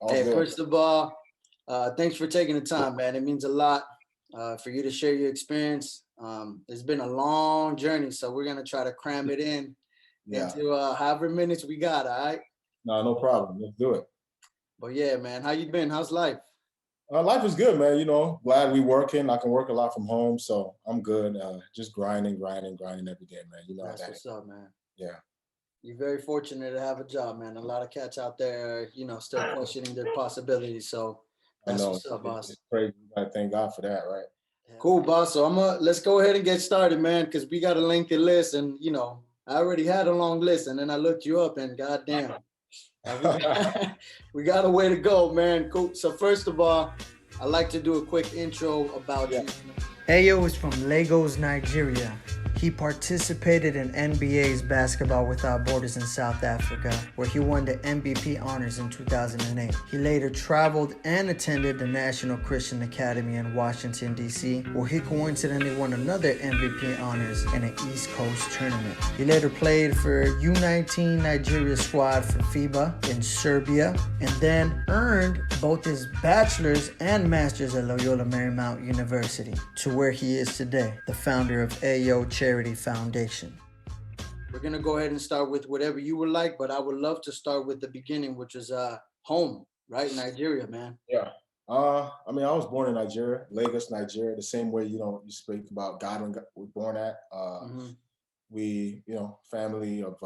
All Hey, good. first of all, thanks for taking the time, man. It means a lot for you to share your experience. It's been a long journey, so we're gonna try to cram it in Yeah. into however minutes we got. All right. No, no problem. Let's do it. But yeah, man, how you been? How's life? Life is good, man. Glad we working. I can work a lot from home, so I'm good. Just grinding, grinding, grinding every day, man. You know how That's that is. what's up, man. Yeah. You're very fortunate to have a job, man. A lot of cats out there, still questioning their possibilities. So I that's know what's up, it's boss. crazy. We gotta thank God for that, right? Cool, boss. So let's go ahead and get started, man, because we got a lengthy list, and I already had a long list, and then I looked you up, and goddamn, we got we got a way to go, man. Cool. So first of all, I'd like to do a quick intro about Yeah. you. Ayo is from Lagos, Nigeria. He participated in NBA's Basketball Without Borders in South Africa, where he won the MVP honors in 2008. He later traveled and attended the National Christian Academy in Washington, D.C., where he coincidentally won another MVP honors in an East Coast tournament. He later played for U19 Nigeria squad for FIBA in Serbia, and then earned both his bachelor's and master's at Loyola Marymount University, to where he is today, the founder of Ayo Charity Foundation. We're gonna go ahead and start with whatever you would like, but I would love to start with the beginning, which is home, right? Nigeria, man. Yeah. I was born in Nigeria, Lagos, Nigeria, the same way, you speak about Godwin was born at. Mm-hmm. We, family of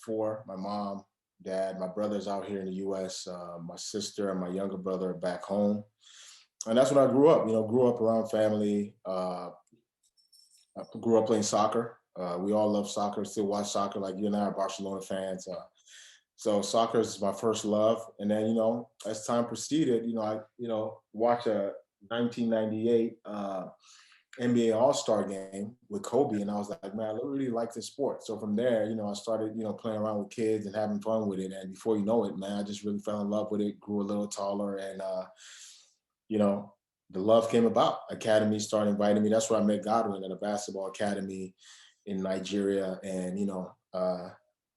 four, my mom, dad, my brother's out here in the US, my sister and my younger brother are back home. And that's when I grew up, grew up around family. I grew up playing soccer. We all love soccer, still watch soccer. Like you and I are Barcelona fans. So soccer is my first love. And then, as time proceeded, watch a 1998 NBA All-Star game with Kobe. And I was like, man, I really like this sport. So from there, I started, playing around with kids and having fun with it. And before you know it, man, I just really fell in love with it, grew a little taller. And, you know, the love came about. Academies started inviting me. That's where I met Godwin at a basketball academy in Nigeria. And,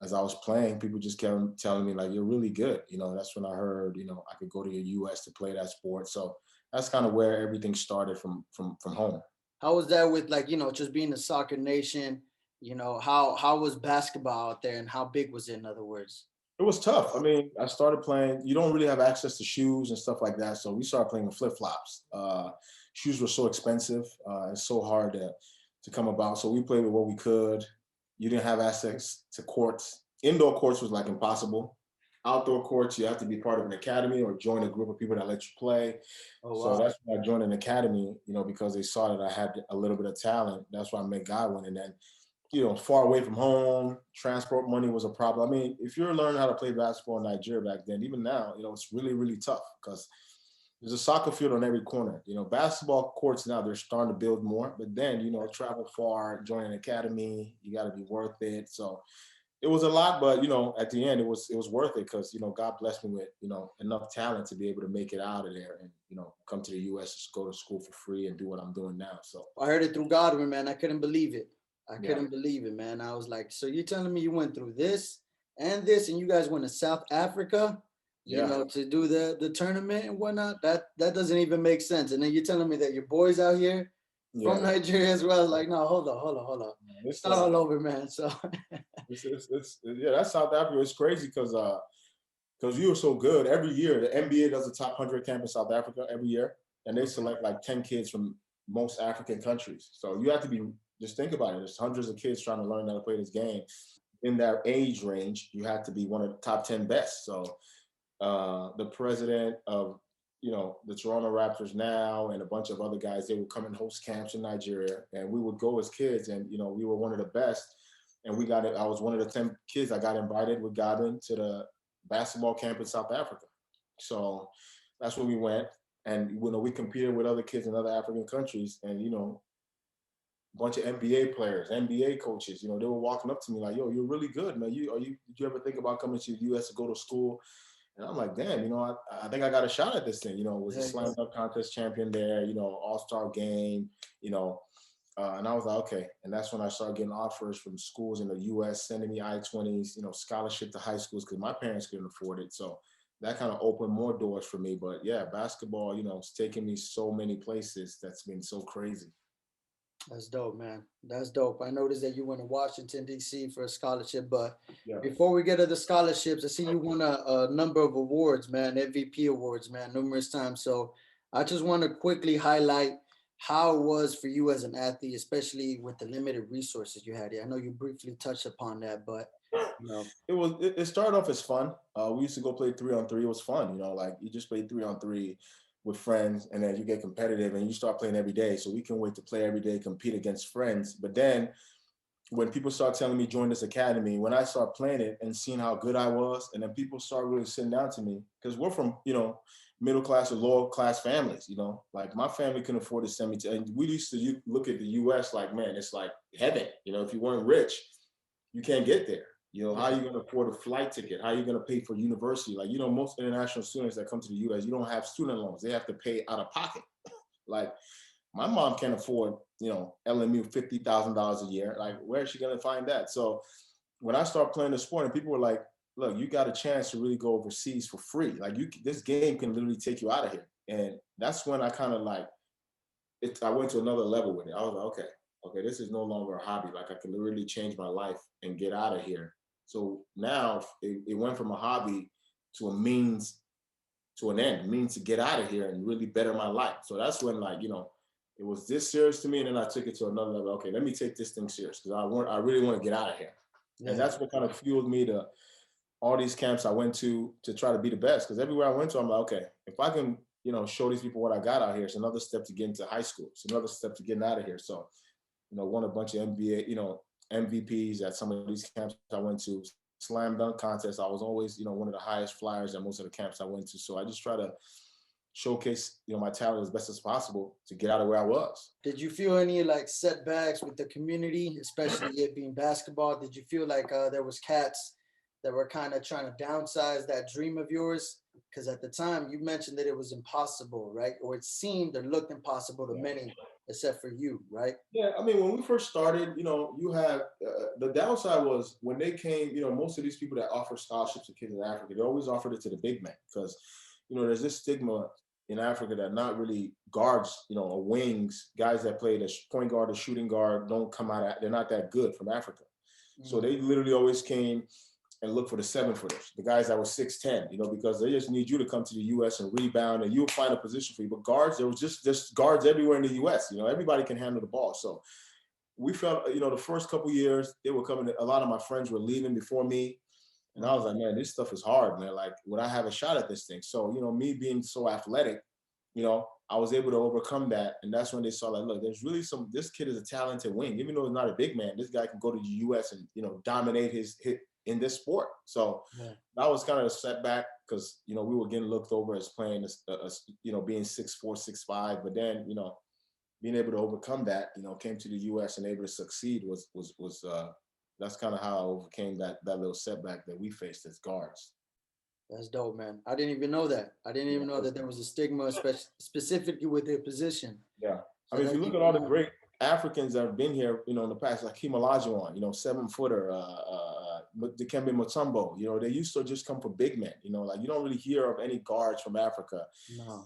as I was playing, people just kept telling me, like, you're really good. That's when I heard, I could go to the US to play that sport. So that's kind of where everything started from home. How was that with, like, just being a soccer nation? How was basketball out there, and how big was it? In other words. It was tough. I mean, I started playing. You don't really have access to shoes and stuff like that, so we started playing with flip flops. Shoes were so expensive. It's so hard to come about. So we played with what we could. You didn't have access to courts. Indoor courts was like impossible. Outdoor courts, you have to be part of an academy or join a group of people that let you play. Oh So wow. that's why I joined an academy, because they saw that I had a little bit of talent. That's why I met Godwin. And then far away from home, transport money was a problem. I mean, if you're learning how to play basketball in Nigeria back then, even now, it's really, really tough because there's a soccer field on every corner. Basketball courts now, they're starting to build more, but then, travel far, join an academy, you got to be worth it. So it was a lot, but, at the end, it was worth it because, God blessed me with, enough talent to be able to make it out of there and, come to the US to go to school for free and do what I'm doing now. So, I heard it through Godwin, man. I couldn't believe it. I yeah, couldn't believe it, man. I was like, so you're telling me you went through this, and you guys went to South Africa, yeah, to do the tournament and whatnot? That doesn't even make sense. And then you're telling me that your boys out here from yeah. Nigeria as well. Like, no, hold on. It's Start all over, man. So yeah, that's South Africa. It's crazy because you were so good. Every year, the NBA does a top 100 camp in South Africa every year, and they select like 10 kids from most African countries. So you have to be just think about it. There's hundreds of kids trying to learn how to play this game. In that age range, you have to be one of the top 10 best. So the president of the Toronto Raptors now and a bunch of other guys, they would come and host camps in Nigeria, and we would go as kids, and we were one of the best. And we got it. I was one of the 10 kids I got invited with Godwin to the basketball camp in South Africa. So that's where we went, and we competed with other kids in other African countries, and a bunch of NBA players, NBA coaches, they were walking up to me like, "Yo, you're really good, man. Did you ever think about coming to the U.S. to go to school?" And I'm like, damn, I think I got a shot at this thing. Was a yeah, slam dunk contest champion there, all-star game, and I was like, okay. And that's when I started getting offers from schools in the US sending me I-20s, scholarship to high schools because my parents couldn't afford it. So that kind of opened more doors for me. But yeah, basketball, it's taken me so many places. That's been so crazy. That's dope, man. That's dope. I noticed that you went to Washington, D.C. for a scholarship, but Yeah. before we get to the scholarships, I see you won a number of awards, man, MVP awards, man, numerous times. So I just want to quickly highlight how it was for you as an athlete, especially with the limited resources you had here. I know you briefly touched upon that, but you know, It started off as fun. We used to go play 3-on-3. It was fun, like you just play 3-on-3 with friends, and then you get competitive and you start playing every day. So we can wait to play every day, compete against friends. But then when people start telling me join this academy, when I start playing it and seeing how good I was, and then people start really sitting down to me, because we're from, middle class or lower class families, like my family couldn't afford to send me to, and we used to look at the US like, man, it's like heaven. If you weren't rich, you can't get there. How are you going to afford a flight ticket? How are you going to pay for university? Like, most international students that come to the US, you don't have student loans. They have to pay out of pocket. Like, my mom can't afford, LMU $50,000 a year. Like, where is she going to find that? So when I started playing the sport and people were like, look, you got a chance to really go overseas for free. Like, this game can literally take you out of here. And that's when I kind of I went to another level with it. I was like, okay, this is no longer a hobby. Like, I can literally change my life and get out of here. So now it went from a hobby to a means to an end, means to get out of here and really better my life. So that's when, it was this serious to me. And then I took it to another level. Okay, let me take this thing serious, because I really want to get out of here. yeah. And that's what kind of fueled me to all these camps I went to try to be the best. Because everywhere I went to, I'm like, okay, if I can, show these people what I got out here, it's another step to get into high school. It's another step to getting out of here. So, won a bunch of NBA, MVPs at some of these camps I went to. Slam dunk contests, I was always, one of the highest flyers at most of the camps I went to. So I just try to showcase, my talent as best as possible to get out of where I was. Did you feel any like setbacks with the community, especially it being basketball? Did you feel like there was cats that were kind of trying to downsize that dream of yours? Because at the time you mentioned that it was impossible, right? Or it seemed or looked impossible to many, except for you, right? Yeah, I mean, when we first started, you have the downside was when they came, most of these people that offer scholarships to kids in Africa, they always offered it to the big men, because, there's this stigma in Africa that not really guards, or wings, guys that play the point guard or shooting guard don't come out, they're not that good from Africa. So they literally always came and look for the 7-footers, the guys that were 6'10", because they just need you to come to the US and rebound, and you'll find a position for you. But guards, there was just guards everywhere in the US. Everybody can handle the ball. So we felt, the first couple years, they were coming, a lot of my friends were leaving before me. And I was like, man, this stuff is hard, man. Like, would I have a shot at this thing? So, me being so athletic, I was able to overcome that. And that's when they saw, like, look, there's really this kid is a talented wing. Even though he's not a big man, this guy can go to the US and, dominate his hit in this sport. So that was kind of a setback, because, we were getting looked over as playing, being 6'4", 6'5". But then, being able to overcome that, came to the US and able to succeed was that's kind of how I overcame that little setback that we faced as guards. That's dope, man. I didn't even know that. I didn't even know that there was a stigma, specifically with their position. Yeah. So I mean, if you look at all the great Africans that have been here, in the past, like Hakeem Olajuwon, 7-footer, Dikembe Mutombo, they used to just come for big men, like you don't really hear of any guards from Africa.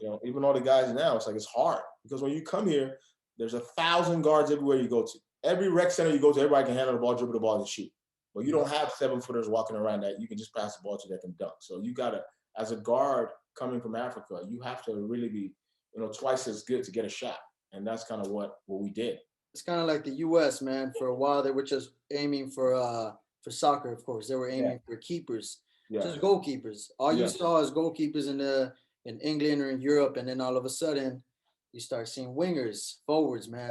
No. Even all the guys now, it's like, it's hard, because when you come here, there's 1,000 guards everywhere you go to. Every rec center you go to, everybody can handle the ball, dribble the ball, and shoot. But you don't have 7-footers walking around that you can just pass the ball to that can dunk. So you gotta, as a guard coming from Africa, you have to really be, twice as good to get a shot. And that's kind of what we did. It's kind of like the U.S., man. For a while, they were just aiming for soccer, of course. They were aiming for keepers, just goalkeepers. All you saw is goalkeepers in England or in Europe, and then all of a sudden, you start seeing wingers, forwards, man.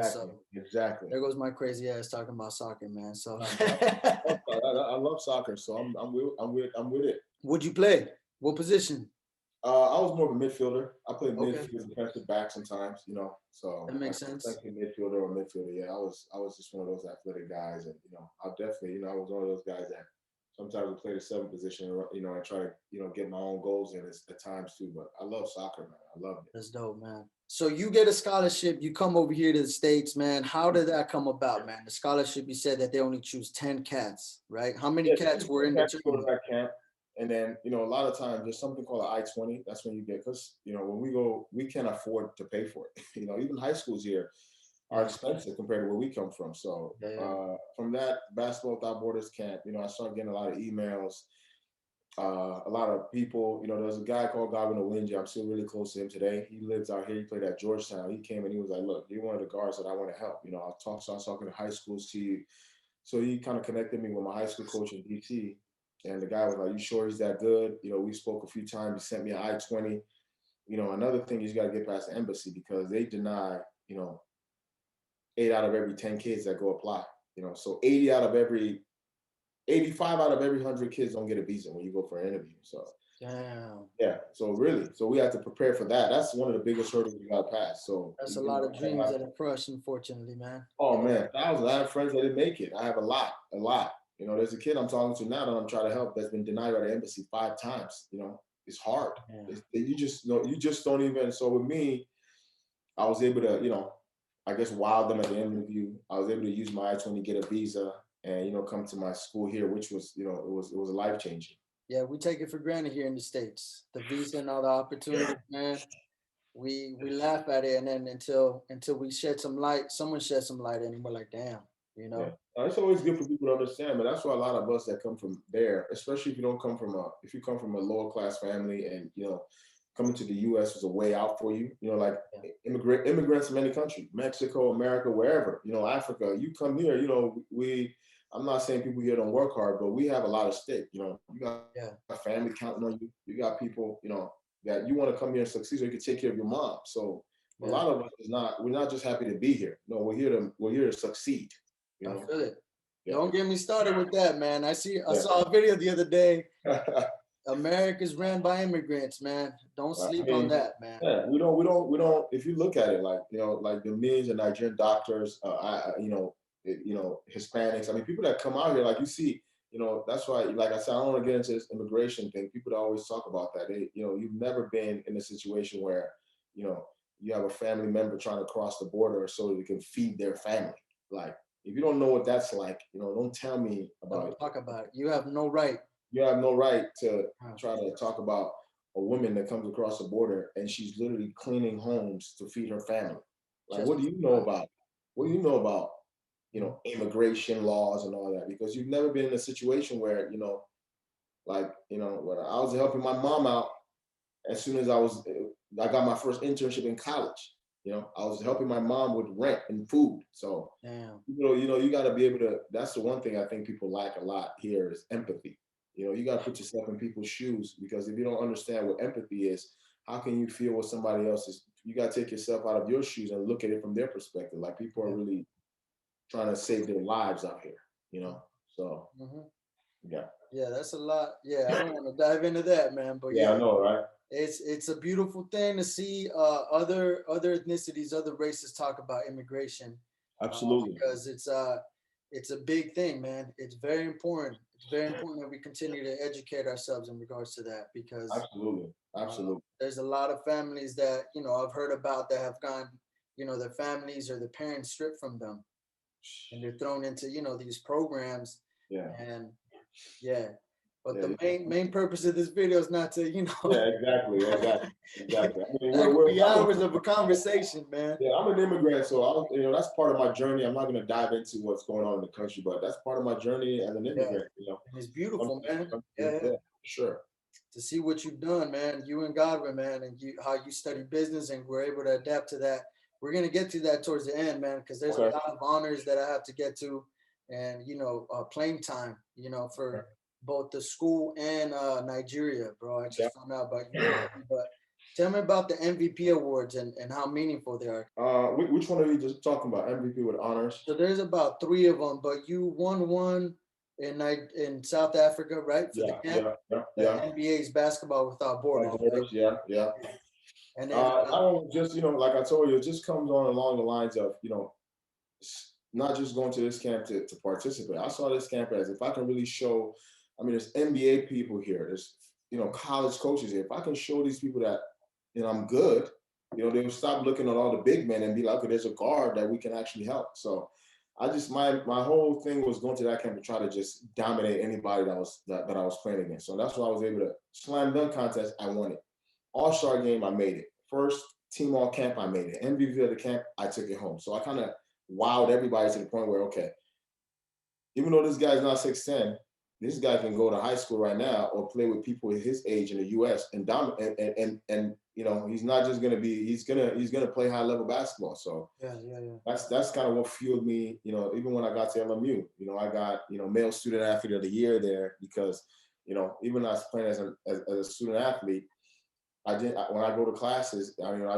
Exactly. There goes my crazy ass talking about soccer, man. So I love soccer, so I'm with it. What'd you play? What position? I was more of a midfielder. I played midfield, defensive back sometimes, So that makes sense. Midfielder or midfielder. Yeah, I was just one of those athletic guys, and I definitely, I was one of those guys that sometimes would play the 7 position, and try to, get my own goals in at times too. But I love soccer, man. I love it. That's dope, man. So you get a scholarship, you come over here to the States, man. How did that come about, man? The scholarship, you said that they only choose 10 cats, right? How many cats were in the tournament? Camp, And then, a lot of times there's something called an I-20. That's when you get, because, when we go, we can't afford to pay for it. Even high schools here are Yeah. expensive compared to where we come from. So Yeah. from that Basketball Without Borders camp, I started getting a lot of emails, a lot of people. There's a guy called Gavin Owinji. I'm still really close to him today. He lives out here. He played at Georgetown. He came and he was like, "Look, you're one of the guards that I want to help. Start talking to high schools to you." So he kind of connected me with my high school coach in DC. And the guy was like, "You sure he's that good?" We spoke a few times. He sent me an I-20. Another thing is you got to get past the embassy because they deny, 8 out of every 10 kids that go apply. So 85 out of every 100 kids don't get a visa when you go for an interview. So Damn. yeah, so really, so we have to prepare for that. That's one of the biggest hurdles we got to pass. So That's a lot of dreams that are crushed, unfortunately, man. oh man, thousands. I have friends that didn't make it. I have a lot, a lot. There's a kid I'm talking to now that I'm trying to help that's been denied by the embassy 5 times. It's hard. Yeah. You just don't even. So with me, I was able to, I guess wow them at the interview. I was able to use my I-20 get a visa and come to my school here, which was, it was life changing. Yeah, we take it for granted here in the States. The visa and all the opportunities, man. We laugh at it, and then until we shed some light, someone shed some light, and we're like, damn, Yeah. It's always good for people to understand, but that's why a lot of us that come from there, especially if you come from a lower class family and coming to the US is a way out for you. Like immigrants from any country, Mexico, America, wherever, Africa, you come here, I'm not saying people here don't work hard, but we have a lot of stake. You got a family counting on you. You got people, that you want to come here and succeed so you can take care of your mom. So a lot of us we're not just happy to be here. No, we're here to succeed. I feel it. Yeah. Don't get me started with that, man. I saw a video the other day. America's ran by immigrants, man. Don't sleep on that, man. Yeah, we don't. If you look at it, like like the millions of Nigerian doctors, Hispanics. I mean, people that come out here, like you see, that's why, like I said, I don't want to get into this immigration thing. People that always talk about that. You've never been in a situation where, you have a family member trying to cross the border so they can feed their family. Like, if you don't know what that's like, don't tell me about it. Talk about it. You have no right. You have no right to try to talk about a woman that comes across the border and she's literally cleaning homes to feed her family. Like, what do you know about? What do you know about, immigration laws and all that? Because you've never been in a situation where, when I was helping my mom out as soon as I got my first internship in college. I was helping my mom with rent and food. So, you got to be able to. That's the one thing I think people lack a lot here is empathy. You got to put yourself in people's shoes, because if you don't understand what empathy is, how can you feel what somebody else is? You got to take yourself out of your shoes and look at it from their perspective. Like, people are really trying to save their lives out here. So, yeah, that's a lot. Yeah, I don't want to dive into that, man. But I know, right? It's a beautiful thing to see other ethnicities, other races talk about immigration. Absolutely. Because it's a big thing, man. It's very important. It's very important that we continue to educate ourselves in regards to that, because absolutely. There's a lot of families that I've heard about that have gone, their families or their parents stripped from them, and they're thrown into these programs. And but the main purpose of this video is not to, exactly. I mean, we're hours of a conversation, man. Yeah, I'm an immigrant, so that's part of my journey. I'm not going to dive into what's going on in the country, but that's part of my journey as an immigrant. And it's beautiful, man. Sure. To see what you've done, man, you and Godwin, man, and how you study business and were able to adapt to that. We're gonna get to that towards the end, man, because there's a lot of honors that I have to get to, and playing time, for both the school and Nigeria, bro. I just found out about you, but tell me about the MVP awards and how meaningful they are. Which one are you just talking about? MVP with honors? So there's about 3 of them, but you won one in South Africa, right? For the camp, the NBA's Basketball Without Borders. Right? Yeah. And then I don't just, like I told you, it just comes on along the lines of, not just going to this camp to participate. I saw this camp as, if I can really show, there's NBA people here, there's, college coaches here. If I can show these people that, I'm good, they'll stop looking at all the big men and be like, okay, there's a guard that we can actually help. So my whole thing was going to that camp to try to just dominate anybody that I was playing against. So that's why I was able to slam dunk contest. I won it. All-star game, I made it. First team all camp, I made it. MVP of the camp, I took it home. So I kind of wowed everybody to the point where, okay, even though this guy's not 6'10", this guy can go to high school right now or play with people his age in the US and dominate and you know, he's not just gonna be he's gonna play high level basketball. So yeah. that's kind of what fueled me, you know, even when I got to LMU. You know, I got, you know, male student athlete of the year there because, you know, even when I was playing as a student athlete, when I go to classes, I mean, I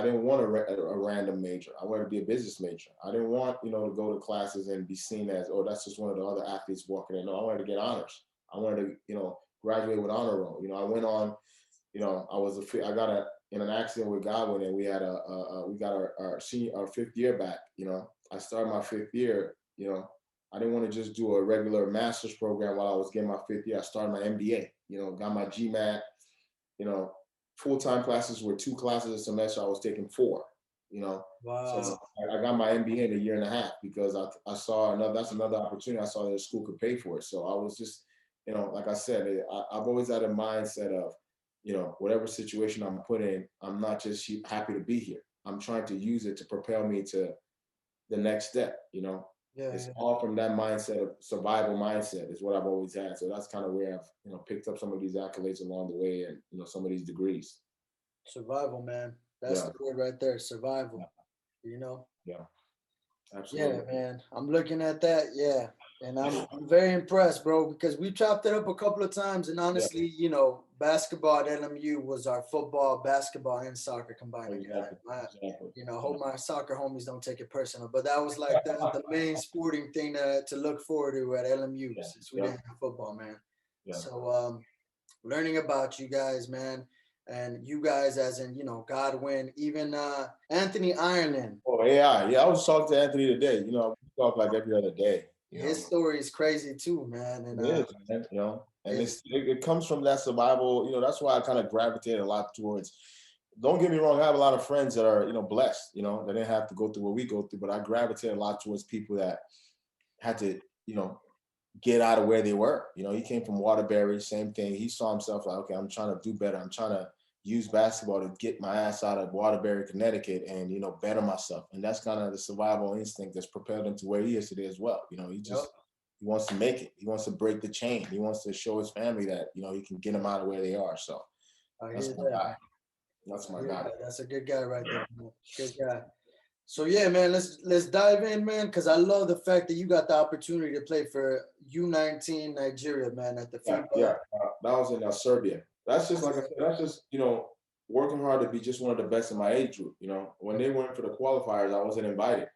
didn't want a random major. I wanted to be a business major. I didn't want, you know, to go to classes and be seen as, oh, that's just one of the other athletes walking in. No, I wanted to get honors. I wanted to, you know, graduate with honor roll. You know, I went on, you know, I got in an accident with Godwin, and we got our 5th year back. You know, I started my 5th year. You know, I didn't want to just do a regular master's program while I was getting my 5th year. I started my MBA. You know, got my GMAT. You know, full-time classes were 2 classes a semester. I was taking 4. You know, Wow. so I got my MBA in a year and a half because I saw that's another opportunity. I saw that the school could pay for it. So I was just, you know, like I said, I've always had a mindset of, you know, whatever situation I'm put in, I'm not just happy to be here. I'm trying to use it to propel me to the next step. You know, it's all from that mindset of survival mindset is what I've always had. So that's kind of where I've, you know, picked up some of these accolades along the way, and, you know, some of these degrees. Survival, man. That's Yeah, the word right there. Survival. You know. yeah, Yeah, absolutely. man. I'm looking at that. Yeah. And I'm very impressed, bro, because we chopped it up a couple of times. And Yeah, honestly, you know, basketball at LMU was our football, basketball, and soccer combined together. exactly, exactly. You know, Yeah, hope my soccer homies don't take it personal. But that was like the main sporting thing to look forward to at LMU yeah, since we yeah, didn't have football, man. yeah. So learning about you guys, man. And you guys, as in, you know, Godwin, even Anthony Ireland. Oh, yeah. I was talking to Anthony today. You know, we talk like every other day. You His know, story is crazy too, man. it And is, man. You know, and it's it comes from that survival. You know, that's why I kind of gravitate a lot towards. Don't get me wrong. I have a lot of friends that are, you know, blessed. You know, that didn't have to go through what we go through, but I gravitate a lot towards people that had to, you know, get out of where they were. You know, he came from Waterbury, same thing. He saw himself like, okay, I'm trying to do better. I'm trying to use basketball to get my ass out of Waterbury, Connecticut, and, you know, better myself. And that's kind of the survival instinct that's propelled him to where he is today as well. You know, yep. he wants to make it. He wants to break the chain. He wants to show his family that, you know, he can get them out of where they are. So I that's hear my that. guy. That's I my hear guy. that. That's a good guy right there, man. Good guy. So yeah, man, let's dive in, man, because I love the fact that you got the opportunity to play for U19 Nigeria, man, at the Yeah, FIBA. yeah. That was in Serbia. That's just like I said. That's just, you know, working hard to be just one of the best in my age group. You know, when they went for the qualifiers, I wasn't invited.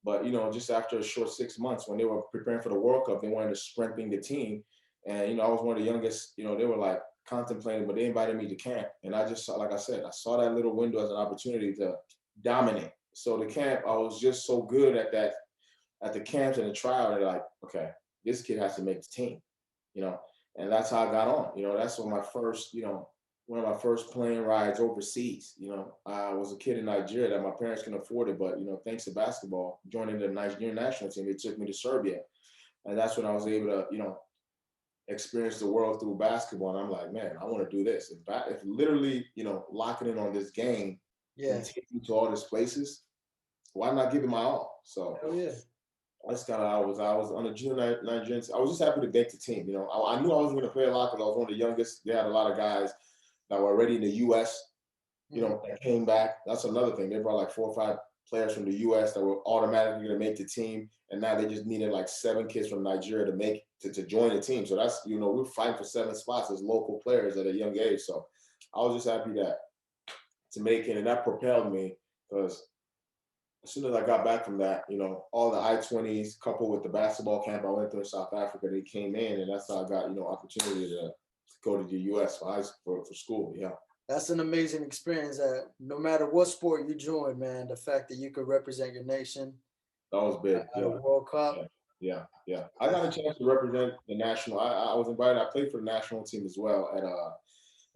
But, you know, just after a short 6 months, when they were preparing for the World Cup, they wanted to strengthen the team, and, you know, I was one of the youngest. You know, they were like contemplating, but they invited me to camp, and I just saw, like I said, I saw that little window as an opportunity to dominate. So the camp, I was just so good at the camps and the trial. They're like, okay, this kid has to make the team. You know, and that's how I got on. You know, that's when my first, you know, one of my first plane rides overseas. You know, I was a kid in Nigeria that my parents couldn't afford it, but, you know, thanks to basketball, joining the Nigerian national team, they took me to Serbia, and that's when I was able to, you know, experience the world through basketball. And I'm like, man, I want to do this. If literally, you know, locking in on this game Yeah. and taking to all these places, why not give it my all? So Hell yeah. that's kind of I was on the junior Nigerian. I was just happy to make the team. You know, I knew I was going to play a lot because I was one of the youngest. They had a lot of guys that were already in the U.S. You Mhm. know, that came back. That's another thing. They brought like 4 or 5 players from the U.S. that were automatically going to make the team, and now they just needed like 7 kids from Nigeria to join the team. So that's, you know, we're fighting for 7 spots as local players at a young age. So I was just happy that to make it, and that propelled me because as soon as I got back from that, you know, all the I-20s coupled with the basketball camp I went through in South Africa, they came in, and that's how I got, you know, opportunity to go to the U.S. For school. Yeah, That's an amazing experience. That no matter what sport you join, man, the fact that you could represent your nation that was big. at a Yeah, World Cup. yeah, yeah. I got a That's chance to represent the national. I was invited. I played for the national team as well at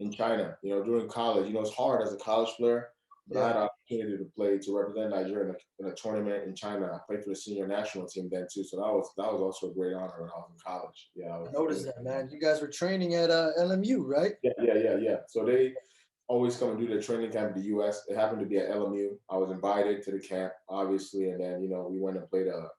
in China. You know, during college. You know, it's hard as a college player but I had an opportunity to represent Nigeria in a tournament in China. I played for the senior national team then too, so that was also a great honor when I was in college. Yeah, I noticed that, man. You guys were training at LMU, right? yeah. So they always come and do their training camp in the U.S. It happened to be at LMU. I was invited to the camp, obviously, and then we went and played a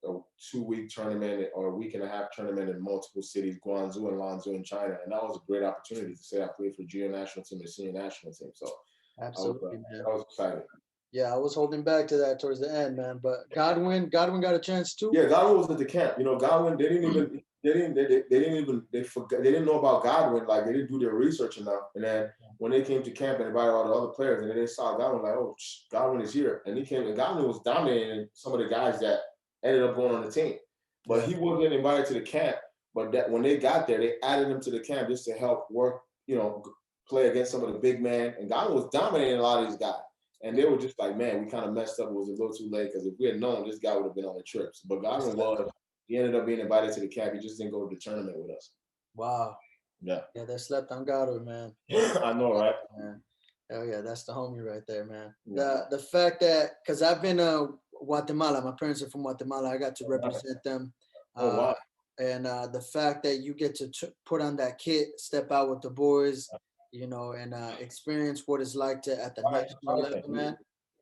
2-week tournament or a week and a half tournament in multiple cities, Guangzhou and Lanzhou in China, and that was a great opportunity to say I played for junior national team and senior national team. So Absolutely, man. I was excited. Yeah, I was holding back to that towards the end, man. But Godwin got a chance too. Yeah, Godwin was at the camp. Godwin, they forgot, they didn't know about Godwin. Like they didn't do their research enough. And then when they came to camp and invited all the other players, and then they saw Godwin, like, oh, Godwin is here. And he came, and Godwin was dominating some of the guys that ended up going on the team. But he wasn't invited to the camp. But that when they got there, they added him to the camp just to help work, play against some of the big men. And Godwin was dominating a lot of these guys. And they were just like, man, we kind of messed up. It was a little too late because if we had known, this guy would have been on the trips. But Godwin he ended up being invited to the camp. He just didn't go to the tournament with us. Wow. Yeah. Yeah, they slept on Godwin, man. I know, right? Man. Hell yeah, that's the homie right there, man. Yeah. The fact that, because I've been to Guatemala, my parents are from Guatemala. I got to represent them. Oh, wow. And the fact that you get to put on that kit, step out with the boys, and experience what it's like to at the national level, man.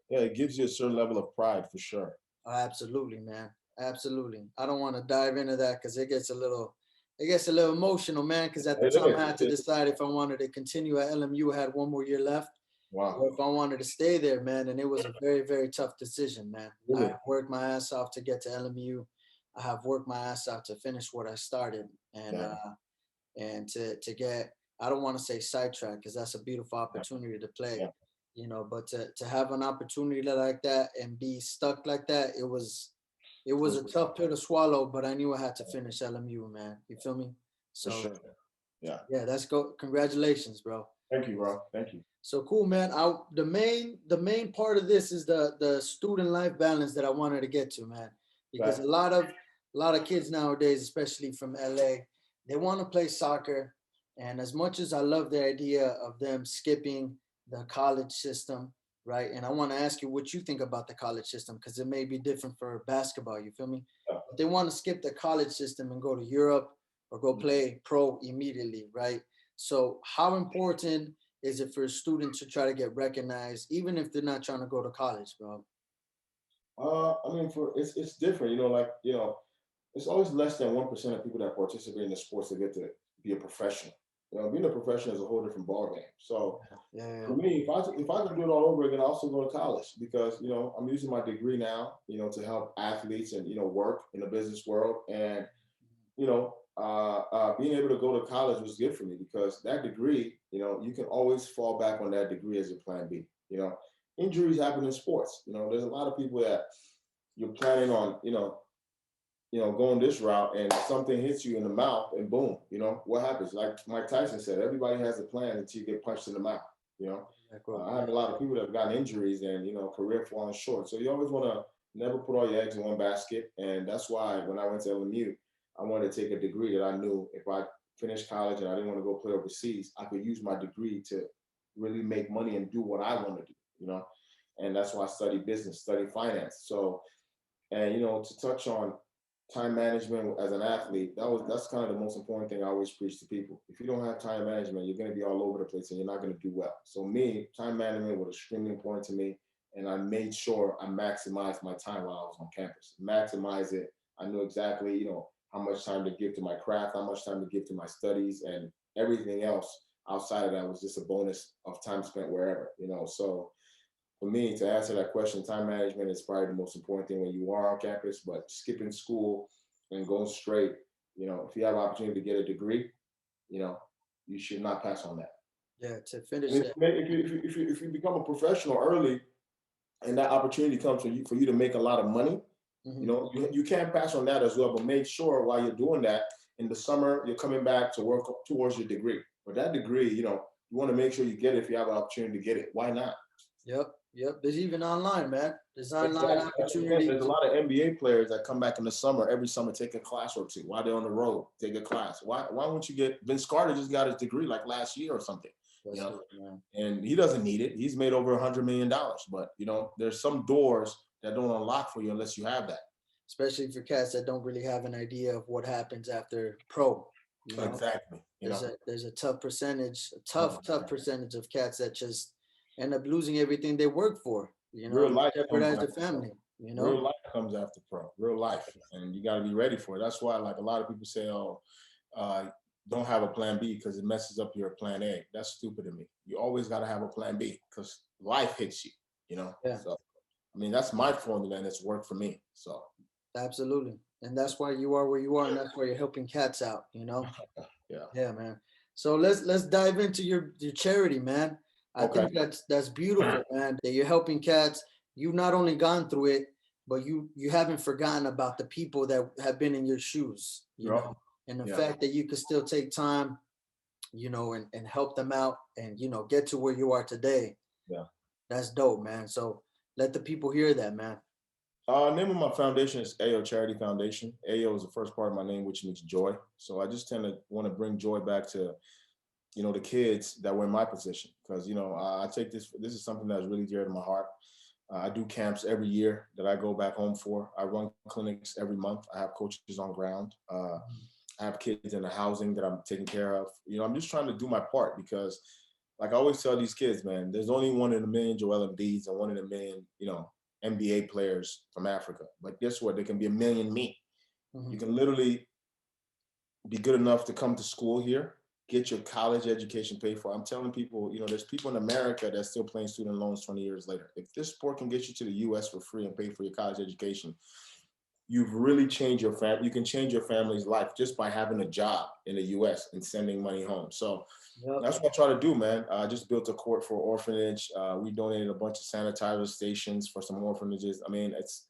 Yeah, it gives you a certain level of pride for sure. Oh, absolutely, man. Absolutely. I don't want to dive into that because it gets a little emotional, man. Because at the time I had to decide if I wanted to continue at LMU. I had one more year left. Wow. Or if I wanted to stay there, man. And it was a very, very tough decision, man. Really? I worked my ass off to get to LMU. I have worked my ass off to finish what I started, and to get, I don't want to say sidetracked because that's a beautiful opportunity to play, but to have an opportunity like that and be stuck like that, it was a tough pill to swallow, but I knew I had to finish LMU, man. You feel me? So, for sure. Yeah, that's go. Congratulations, bro. Thank you, bro. Thank you. So cool, man. The main part of this is the student life balance that I wanted to get to, man, because a lot of kids nowadays, especially from LA, they want to play soccer. And as much as I love the idea of them skipping the college system, right? And I want to ask you what you think about the college system, because it may be different for basketball, you feel me? But they want to skip the college system and go to Europe or go play pro immediately, right? So how important is it for a student to try to get recognized, even if they're not trying to go to college, bro? I mean, it's different, it's always less than 1% of people that participate in the sports that get to be a professional. Being a professional is a whole different ballgame. So for me, if I could do it all over again, I'll still go to college because, I'm using my degree now, to help athletes and, work in the business world. And, being able to go to college was good for me because that degree, you can always fall back on that degree as your plan B. Injuries happen in sports. There's a lot of people that you're planning on, going this route and something hits you in the mouth and boom, what happens? Like Mike Tyson said, everybody has a plan until you get punched in the mouth, I have a lot of people that have gotten injuries and, career falling short. So you always want to never put all your eggs in one basket. And that's why when I went to LMU, I wanted to take a degree that I knew if I finished college and I didn't want to go play overseas, I could use my degree to really make money and do what I want to do, and that's why I studied business, studied finance. So, and, to touch on time management as an athlete, that's kind of the most important thing I always preach to people. If you don't have time management, you're going to be all over the place and you're not going to do well. So me, time management was extremely important to me. And I made sure I maximized my time while I was on campus. Maximize it. I knew exactly, how much time to give to my craft, how much time to give to my studies, and everything else outside of that was just a bonus of time spent wherever, So for me, to answer that question, time management is probably the most important thing when you are on campus, but skipping school and going straight, if you have an opportunity to get a degree, you should not pass on that. Yeah, to finish it. If you become a professional early and that opportunity comes for you to make a lot of money, you can't pass on that as well, but make sure while you're doing that, in the summer, you're coming back to work towards your degree. But that degree, you want to make sure you get it if you have an opportunity to get it. Why not? Yep. There's even online, man. There's online opportunities. There's a lot of NBA players that come back in the summer, every summer, take a class or two while they're on the road, take a class. Why won't you get, Vince Carter just got his degree like last year or something. You That's know, dope, man. and he doesn't need it. He's made over $100 million, but you know, there's some doors that don't unlock for you unless you have that. Especially for cats that don't really have an idea of what happens after pro. You know, Exactly. You know, there's a tough percentage, a oh, tough percentage of cats that just end up losing everything they work for. You know, real and life comes jeopardize their after pro. family. You Real know, life comes after pro. Real life, and you got to be ready for it. That's why, like a lot of people say, "Oh, uh, don't have a plan B because it messes up your plan A." That's stupid to me. You always got to have a plan B because life hits you. You know, yeah, so I mean that's my formula and it's worked for me. So absolutely. And that's why you are where you are, and that's why you're helping cats out. You know. yeah. Yeah, man. So let's dive into your charity, man. I Okay. think that's beautiful, man. That you're helping cats. You've not only gone through it, but you haven't forgotten about the people that have been in your shoes, you Yep. know, and the Yeah. fact that you could still take time, you know, and help them out and you know get to where you are today. Yeah. That's dope, man. So let the people hear that, man. Name of my foundation is Ayo Charity Foundation. Ayo is the first part of my name, which means joy. So I just tend to want to bring joy back to, you know, the kids that were in my position because you know I take this. This is something that's really dear to my heart. I do camps every year that I go back home for. I run clinics every month. I have coaches on ground. I have kids in the housing that I'm taking care of. You know, I'm just trying to do my part because, like I always tell these kids, man, there's only one in a million Joel Embiid's and one in a million, you know, NBA players from Africa. But guess what? There can be a million me. You Mhm. can literally be good enough to come to school here, get your college education paid for. I'm telling people, you know, there's people in America that's still paying student loans 20 years later. If this sport can get you to the US for free and pay for your college education, you've really changed your family. You can change your family's life just by having a job in the US and sending money home. So Yep. that's what I try to do, man. I just built a court for orphanage. We donated a bunch of sanitizer stations for some orphanages. I mean, it's,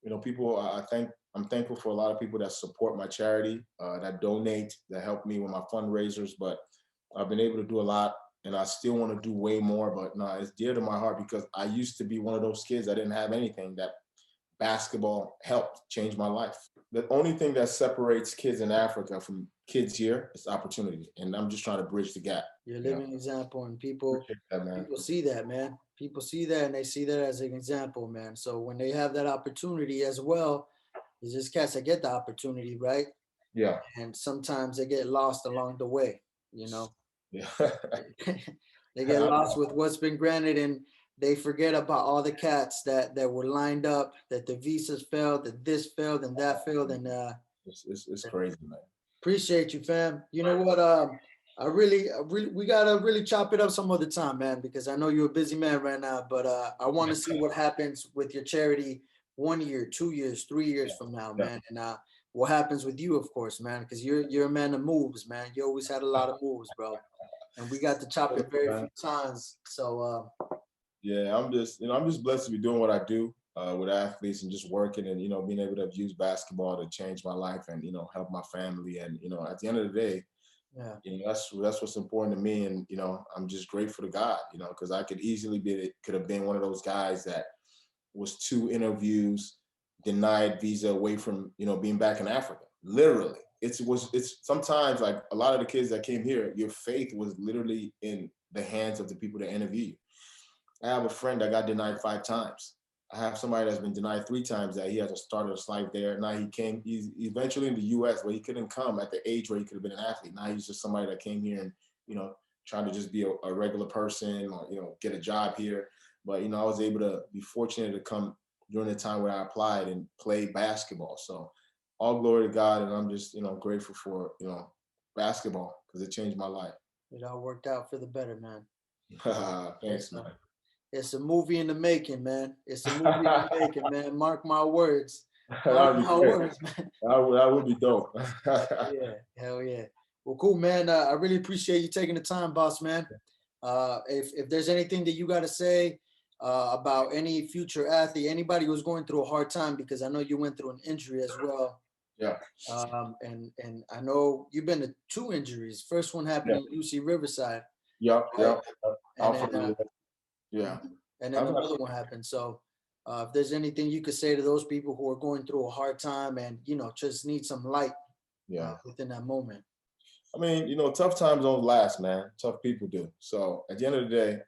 you know, people, I'm thankful for a lot of people that support my charity, that donate, that help me with my fundraisers, but I've been able to do a lot and I still want to do way more, but no, it's dear to my heart because I used to be one of those kids that didn't have anything that basketball helped change my life. The only thing that separates kids in Africa from kids here is opportunity. And I'm just trying to bridge the gap. You're a You know, living example, and appreciate that, man. people see that, man. People see that, and they see that as an example, man. So when they have that opportunity as well, there's just cats that get the opportunity, right? Yeah. And sometimes they get lost along the way. You know, Yeah. they get lost with what's been granted, and they forget about all the cats that were lined up, that the visas failed, that this failed, and that failed, and It's crazy, man. appreciate you, fam. You know what? We gotta really chop it up some other time, man, because I know you're a busy man right now. But I want to see what happens with your charity 1 year, 2 years, 3 years from now, Yeah. man, and what happens with you, of course, man, because you're a man of moves, man. You always had a lot of moves, bro, and we got to chop it very few times. So Yeah, I'm just blessed to be doing what I do with athletes and just working and, you know, being able to use basketball to change my life and, you know, help my family. And, you know, at the end of the day, yeah, you know, that's what's important to me. And, you know, I'm just grateful to God, you know, because I could easily could have been one of those guys that was 2 interviews, denied visa away from, you know, being back in Africa. Literally. It's sometimes like a lot of the kids that came here, your faith was literally in the hands of the people that interview you. I have a friend that got denied 5 times. I have somebody that's been denied 3 times that he has started his life there. Now he's eventually in the US, but he couldn't come at the age where he could have been an athlete. Now he's just somebody that came here and, you know, trying to just be a regular person or, you know, get a job here. But, you know, I was able to be fortunate to come during the time where I applied and play basketball. So all glory to God. And I'm just, you know, grateful for, you know, basketball because it changed my life. it all worked out for the better, man. Thanks, It's man. it's a movie in the making, man. It's a movie in the making, man. Mark my words. That Mark would be my great. words, man. That would be dope. Yeah, hell yeah. Well, cool, man. I really appreciate you taking the time, boss, man. If there's anything that you got to say about any future athlete, anybody who's going through a hard time, because I know you went through an injury as well. Yeah, And I know you've been to 2 injuries. First one happened yeah, in UC Riverside, yeah, right? yeah. And Out then for the yeah. and then I've had, another one happened. So if there's anything you could say to those people who are going through a hard time and you know just need some light yeah. within that moment. I mean, tough times don't last, man. Tough people do. So at the end of the day,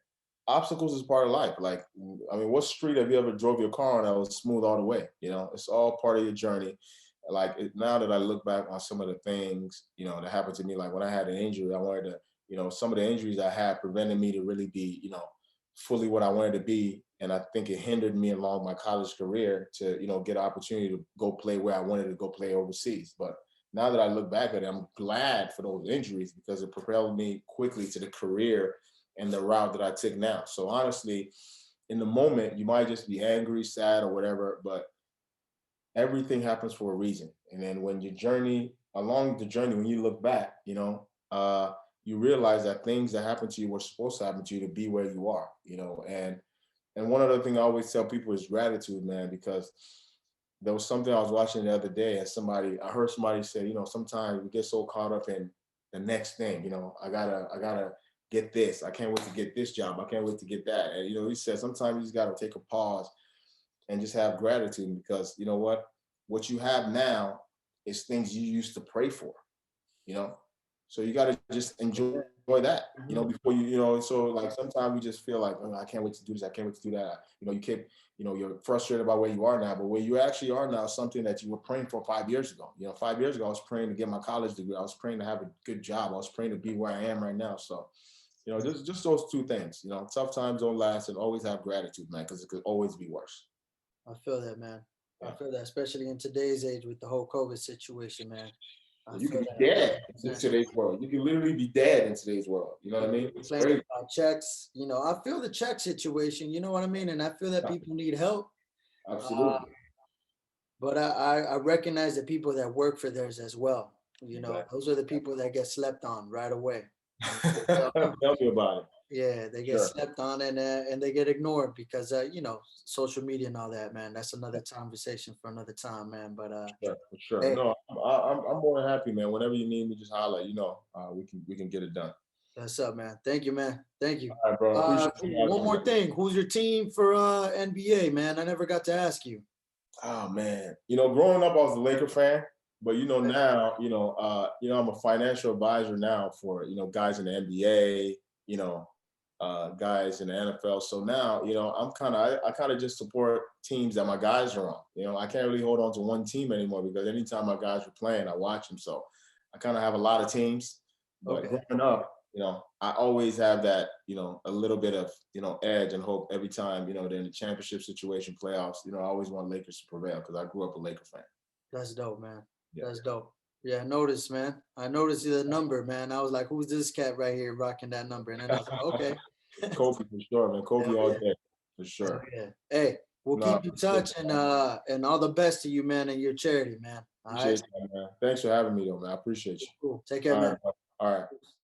obstacles is part of life. Like, I mean, what street have you ever drove your car on that was smooth all the way? It's all part of your journey. Like now that I look back on some of the things, that happened to me, like when I had an injury, I wanted to, some of the injuries I had prevented me to really be, fully what I wanted to be. And I think it hindered me along my college career to, get an opportunity to go play where I wanted to go play overseas. But now that I look back at it, I'm glad for those injuries because it propelled me quickly to the career and the route that I took now. So honestly, in the moment, you might just be angry, sad, or whatever, but everything happens for a reason. And then when you journey along the journey, when you look back, you realize that things that happened to you were supposed to happen to you to be where you are, and one other thing I always tell people is gratitude, man, because there was something I was watching the other day, and I heard somebody say, sometimes we get so caught up in the next thing. I gotta get this. I can't wait to get this job. I can't wait to get that. And he said sometimes you just gotta take a pause and just have gratitude because you know what you have now is things you used to pray for, you know. So you got to just enjoy that, Mhm. before so like sometimes we just feel like, oh, I can't wait to do this, I can't wait to do that. You keep, you're frustrated about where you are now, but where you actually are now is something that you were praying for 5 years ago. 5 years ago, I was praying to get my college degree. I was praying to have a good job. I was praying to be where I am right now. So, just those two things. Tough times don't last, and always have gratitude, man, because it could always be worse. I feel that, man. I Yeah. feel that, especially in today's age with the whole COVID situation, man. I You could feel be that dead in 100%. today's world. You can literally be dead in today's world. You know what I mean? It's Complaining crazy. about checks, I feel the check situation, you know what I mean? And I feel that Yeah, people need help. Uh, absolutely. but I recognize the people that work for theirs as well. Exactly. Those are the people that get slept on right away. So, Tell me about it. yeah, they get Sure. slept on and they get ignored because social media and all that, man. That's another conversation for another time, man. But Sure. For sure. hey, No, I'm more than happy, man. Whenever you need me, just holler. We can get it done. what's up, man? Thank you, man. Thank you. All right, bro. Appreciate you having One me. more thing. Who's your team for NBA, man? I never got to ask you. Oh man, growing up, I was a Laker fan, but now, I'm a financial advisor now for guys in the NBA, you know, guys in the NFL. So now, I kind of just support teams that my guys are on. I can't really hold on to one team anymore because anytime my guys are playing, I watch them. So I kind of have a lot of teams. But Okay, growing up, I always have that, a little bit of, edge and hope every time, they're in the championship situation, playoffs. I always want Lakers to prevail because I grew up a Laker fan. that's dope, man. Yeah. That's dope. Yeah, I noticed, man. I noticed the number, man. I was like, "Who's this cat right here rocking that number?" And then I was like, "Okay, Kobe for sure, man. Kobe hell all yeah, day for hell sure. yeah." Hey, we'll No, I keep in appreciate touch it. and all the best to you, man, and your charity, man. All right, Appreciate that, man. Thanks for having me, though, man. I appreciate you. cool. Take care, All man. right, bro. All right.